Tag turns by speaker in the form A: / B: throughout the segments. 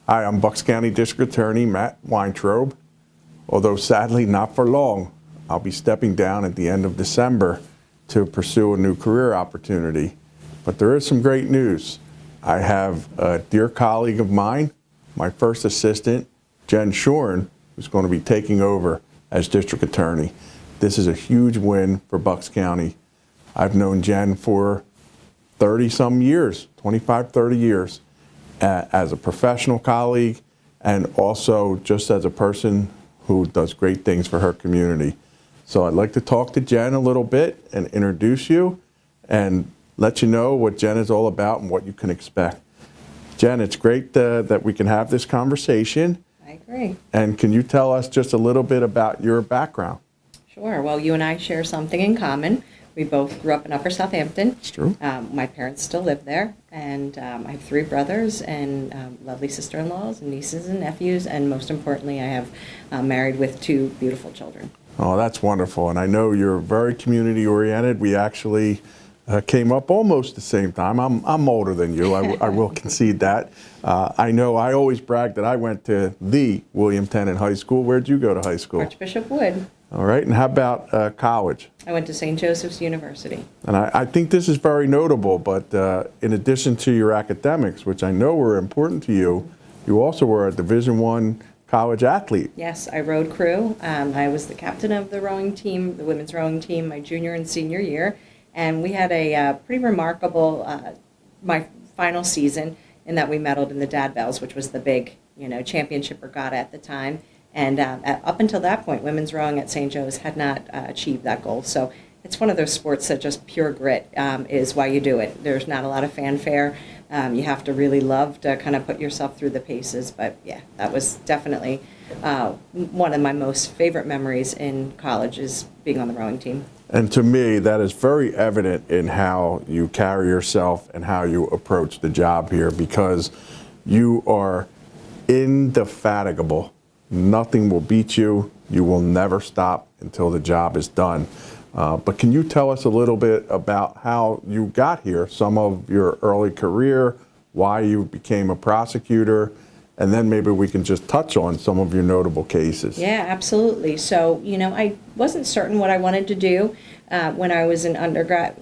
A: Hi, I'm Bucks County District Attorney Matt Weintraub. Although sadly not for long, I'll be stepping down at the end of December to pursue a new career opportunity. But there is some great news. I have a dear colleague of mine, my first assistant, Jen Schorn, who's going to be taking over as District Attorney. This is a huge win for Bucks County. I've known Jen for 30-some years, 25, 30 years. As a professional colleague and also just as a person who does great things for her community. So I'd like to talk to Jen a little bit and introduce you and let you know what Jen is all about and what you can expect. Jen, it's great that we can have this conversation.
B: I agree.
A: And can you tell us just a little bit about your background?
B: Sure. Well, you and I share something in common. We both grew up in Upper Southampton.
A: It's true.
B: My parents still live there, and I have 3 brothers and lovely sister-in-laws and nieces and nephews, and most importantly, I have married with 2 beautiful children.
A: Oh, that's wonderful. And I know you're very community-oriented. We actually came up almost the same time. I'm older than you. I will concede that. I know I always brag that I went to the William Tennant High School. Where'd you go to high school?
B: Archbishop Wood.
A: All right. And how about college?
B: I went to St. Joseph's University.
A: And I think this is very notable, but in addition to your academics, which I know were important to you, you also were a Division I college athlete.
B: Yes, I rowed crew. I was the captain of the rowing team, the women's rowing team, my junior and senior year. And we had a pretty remarkable, my final season, in that we medaled in the Dad Bells, which was the big, championship regatta at the time. And up until that point, women's rowing at St. Joe's had not achieved that goal. So it's one of those sports that just pure grit is why you do it. There's not a lot of fanfare. You have to really love to kind of put yourself through the paces. But yeah, that was definitely one of my most favorite memories in college is being on the rowing team.
A: And to me, that is very evident in how you carry yourself and how you approach the job here, because you are indefatigable. Nothing will beat you. You will never stop until the job is done. But can you tell us a little bit about how you got here, some of your early career, why you became a prosecutor, and then maybe we can just touch on some of your notable cases.
B: Yeah, absolutely. So, I wasn't certain what I wanted to do when I was an undergrad.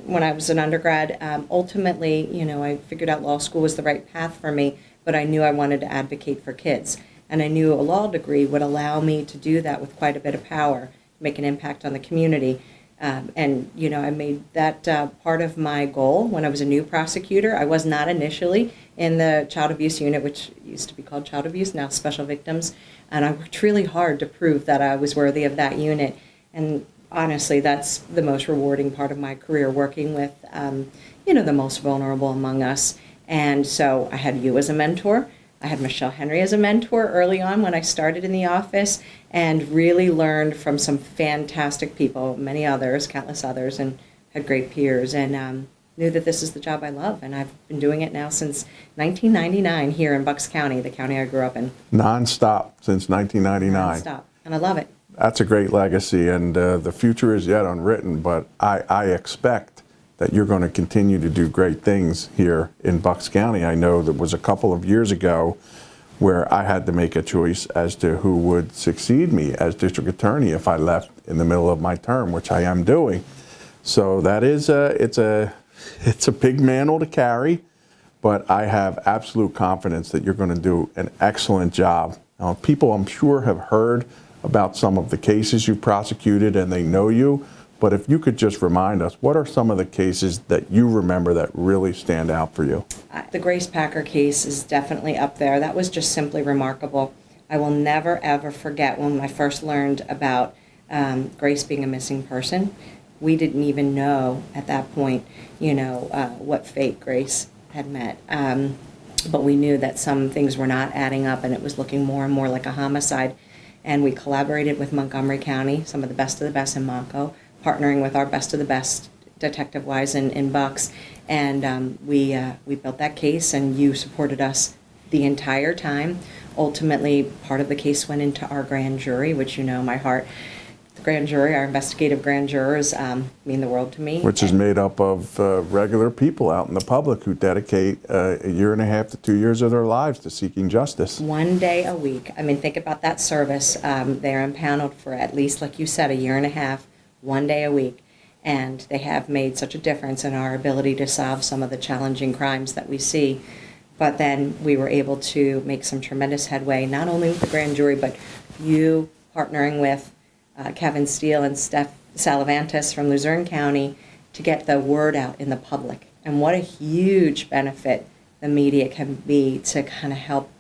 B: Ultimately, I figured out law school was the right path for me, but I knew I wanted to advocate for kids. And I knew a law degree would allow me to do that with quite a bit of power, make an impact on the community. I made that part of my goal when I was a new prosecutor. I was not initially in the child abuse unit, which used to be called child abuse, now special victims. And I worked really hard to prove that I was worthy of that unit. And honestly, that's the most rewarding part of my career, working with, the most vulnerable among us. And so I had you as a mentor. I had Michelle Henry as a mentor early on when I started in the office, and really learned from some fantastic people, many others, countless others, and had great peers, and knew that this is the job I love. And I've been doing it now since 1999 here in Bucks County, the county I grew up in.
A: Non-stop since 1999.
B: Non-stop, and I love it.
A: That's a great legacy, and the future is yet unwritten, but I expect that you're going to continue to do great things here in Bucks County. I know there was a couple of years ago where I had to make a choice as to who would succeed me as district attorney if I left in the middle of my term, which I am doing. So that is it's a big mantle to carry, but I have absolute confidence that you're going to do an excellent job. Now, people I'm sure have heard about some of the cases you prosecuted and they know you. But if you could just remind us, what are some of the cases that you remember that really stand out for you?
B: The Grace Packer case is definitely up there. That was just simply remarkable. I will never, ever forget when I first learned about Grace being a missing person. We didn't even know at that point, what fate Grace had met. But we knew that some things were not adding up, and it was looking more and more like a homicide. And we collaborated with Montgomery County, some of the best in Monco, partnering with our best of the best detective-wise in Bucks, and we built that case, and you supported us the entire time. Ultimately, part of the case went into our grand jury, which my heart grand jury, our investigative grand jurors, mean the world to me.
A: Which is made up of regular people out in the public who dedicate a year and a half to 2 years of their lives to seeking justice.
B: One day a week. I mean, think about that service. They're impaneled for at least, like you said, a year and a half, 1 day a week. And they have made such a difference in our ability to solve some of the challenging crimes that we see. But then we were able to make some tremendous headway, not only with the grand jury, but you partnering with Kevin Steele and Steph Salavantis from Luzerne County to get the word out in the public. And what a huge benefit the media can be to kind of help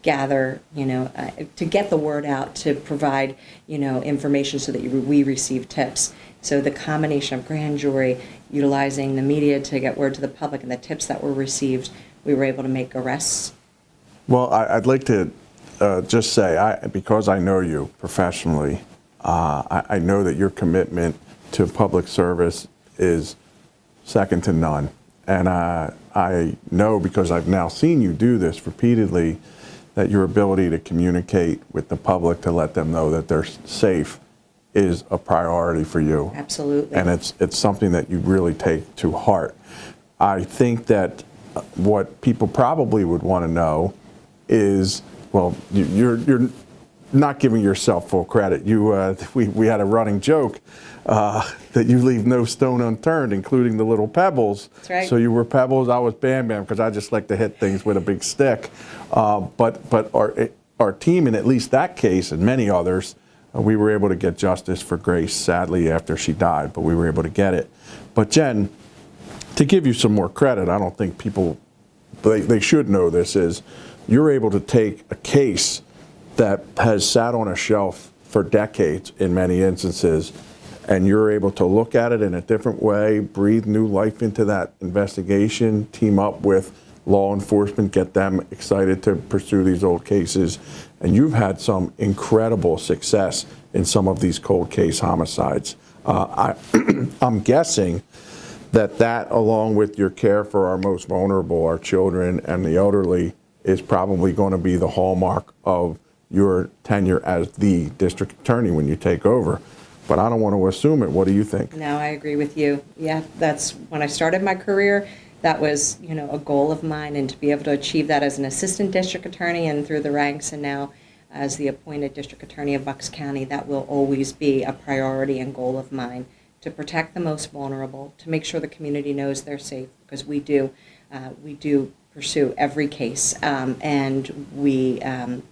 B: gather, to get the word out, to provide, information so that we receive tips. So the combination of grand jury, utilizing the media to get word to the public, and the tips that were received, we were able to make arrests.
A: Well, I'd like to just say, because I know you professionally, I know that your commitment to public service is second to none. And I know, because I've now seen you do this repeatedly, that your ability to communicate with the public to let them know that they're safe is a priority for you.
B: Absolutely.
A: And it's something that you really take to heart. I think that what people probably would want to know is, well, you're not giving yourself full credit. We had a running joke that you leave no stone unturned, including the little pebbles.
B: That's right.
A: So you were Pebbles, I was Bam Bam, because I just like to hit things with a big stick. But our team, in at least that case and many others, we were able to get justice for Grace, sadly, after she died, but we were able to get it. But Jen, to give you some more credit, I don't think people, they should know this, is you're able to take a case that has sat on a shelf for decades in many instances, and you're able to look at it in a different way, breathe new life into that investigation, team up with law enforcement, get them excited to pursue these old cases. And you've had some incredible success in some of these cold case homicides. I'm guessing that along with your care for our most vulnerable, our children and the elderly, is probably going to be the hallmark of your tenure as the district attorney when you take over. But I don't want to assume it. What do you think?
B: No, I agree with you. Yeah, that's when I started my career. That was, a goal of mine, and to be able to achieve that as an assistant district attorney and through the ranks, and now as the appointed district attorney of Bucks County, that will always be a priority and goal of mine, to protect the most vulnerable, to make sure the community knows they're safe, because we do pursue every case, and we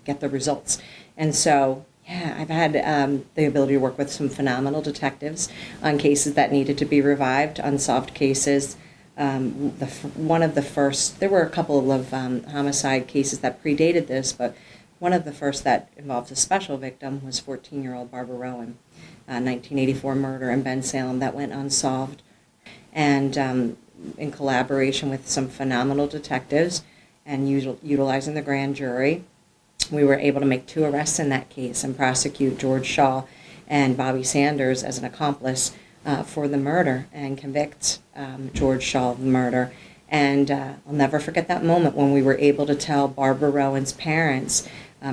B: get the results. And so, yeah, I've had the ability to work with some phenomenal detectives on cases that needed to be revived, unsolved cases. One of the first, there were a couple of homicide cases that predated this, but one of the first that involves a special victim was 14-year-old Barbara Rowan, 1984 murder in Ben Salem that went unsolved. And in collaboration with some phenomenal detectives and utilizing the grand jury, we were able to make 2 arrests in that case and prosecute George Shaw and Bobby Sanders as an accomplice for the murder, and convict George Shaw of the murder. And I'll never forget that moment when we were able to tell Barbara Rowan's parents,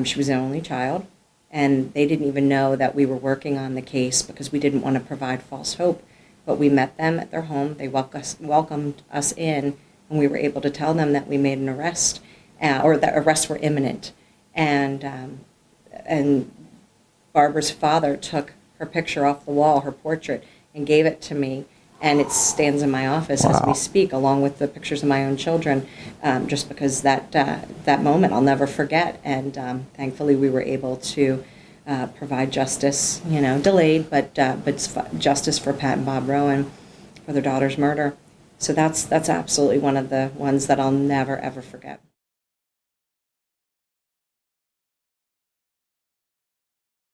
B: she was an only child, and they didn't even know that we were working on the case because we didn't want to provide false hope. But we met them at their home, they welcomed us in, and we were able to tell them that we made an arrest, or that arrests were imminent. And Barbara's father took her picture off the wall, her portrait, and gave it to me, and it stands in my office as we speak, along with the pictures of my own children, just because that moment I'll never forget. And thankfully we were able to provide justice, delayed, but justice for Pat and Bob Rowan for their daughter's murder. So that's absolutely one of the ones that I'll never, ever forget.